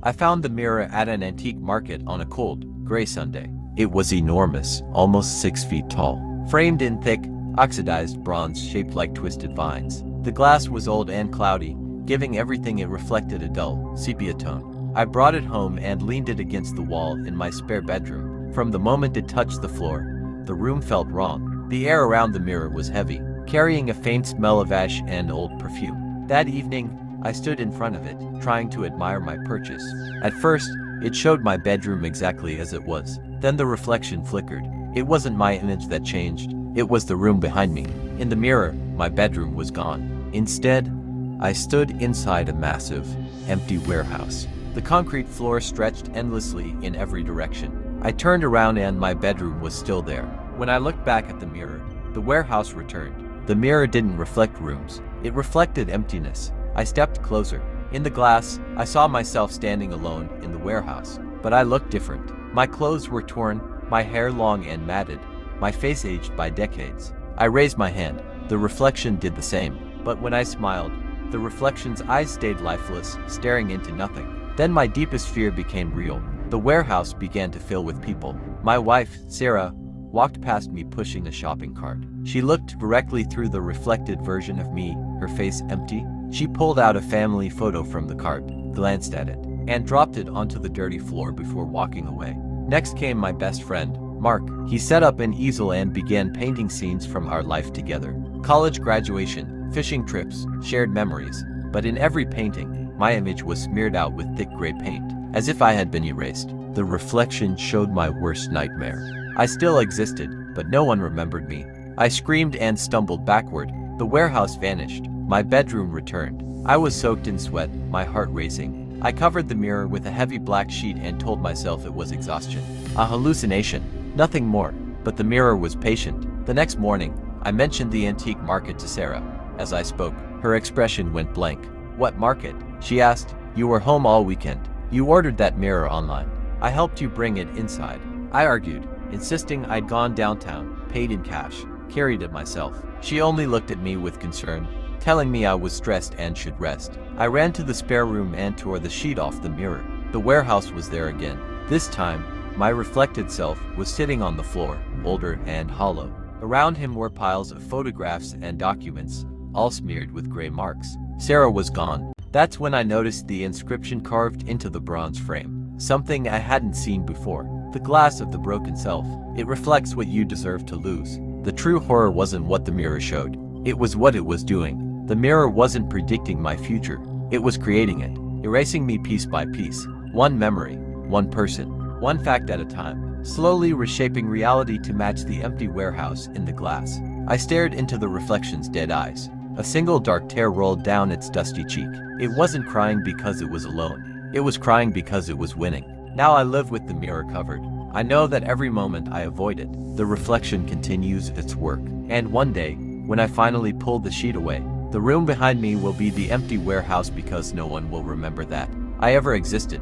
I found the mirror at an antique market on a cold, gray Sunday. It was enormous, almost 6 feet tall, framed in thick, oxidized bronze shaped like twisted vines. The glass was old and cloudy, giving everything it reflected a dull, sepia tone. I brought it home and leaned it against the wall in my spare bedroom. From the moment it touched the floor, the room felt wrong. The air around the mirror was heavy, carrying a faint smell of ash and old perfume. That evening, I stood in front of it, trying to admire my purchase. At first, it showed my bedroom exactly as it was. Then the reflection flickered. It wasn't my image that changed, it was the room behind me. In the mirror, my bedroom was gone. Instead, I stood inside a massive, empty warehouse. The concrete floor stretched endlessly in every direction. I turned around and my bedroom was still there. When I looked back at the mirror, the warehouse returned. The mirror didn't reflect rooms, it reflected emptiness. I stepped closer. In the glass, I saw myself standing alone in the warehouse. But I looked different. My clothes were torn, my hair long and matted, my face aged by decades. I raised my hand. The reflection did the same. But when I smiled, the reflection's eyes stayed lifeless, staring into nothing. Then my deepest fear became real. The warehouse began to fill with people. My wife, Sarah, walked past me pushing a shopping cart. She looked directly through the reflected version of me, her face empty. She pulled out a family photo from the cart, glanced at it, and dropped it onto the dirty floor before walking away. Next came my best friend, Mark. He set up an easel and began painting scenes from our life together. College graduation, fishing trips, shared memories. But in every painting, my image was smeared out with thick gray paint, as if I had been erased. The reflection showed my worst nightmare. I still existed, but no one remembered me. I screamed and stumbled backward. The warehouse vanished. My bedroom returned. I was soaked in sweat, my heart racing. I covered the mirror with a heavy black sheet and told myself it was exhaustion. A hallucination. Nothing more. But the mirror was patient. The next morning, I mentioned the antique market to Sarah. As I spoke, her expression went blank. "What market?" she asked. "You were home all weekend. You ordered that mirror online. I helped you bring it inside." I argued, insisting I'd gone downtown, paid in cash, carried it myself. She only looked at me with concern, telling me I was stressed and should rest. I ran to the spare room and tore the sheet off the mirror. The warehouse was there again. This time, my reflected self was sitting on the floor, older and hollow. Around him were piles of photographs and documents, all smeared with gray marks. Sarah was gone. That's when I noticed the inscription carved into the bronze frame. Something I hadn't seen before. The glass of the broken self. It reflects what you deserve to lose. The true horror wasn't what the mirror showed. It was what it was doing. The mirror wasn't predicting my future. It was creating it, erasing me piece by piece. One memory, one person, one fact at a time, slowly reshaping reality to match the empty warehouse in the glass. I stared into the reflection's dead eyes. A single dark tear rolled down its dusty cheek. It wasn't crying because it was alone. It was crying because it was winning. Now I live with the mirror covered. I know that every moment I avoid it, the reflection continues its work. And one day, when I finally pull the sheet away, the room behind me will be the empty warehouse because no one will remember that I ever existed.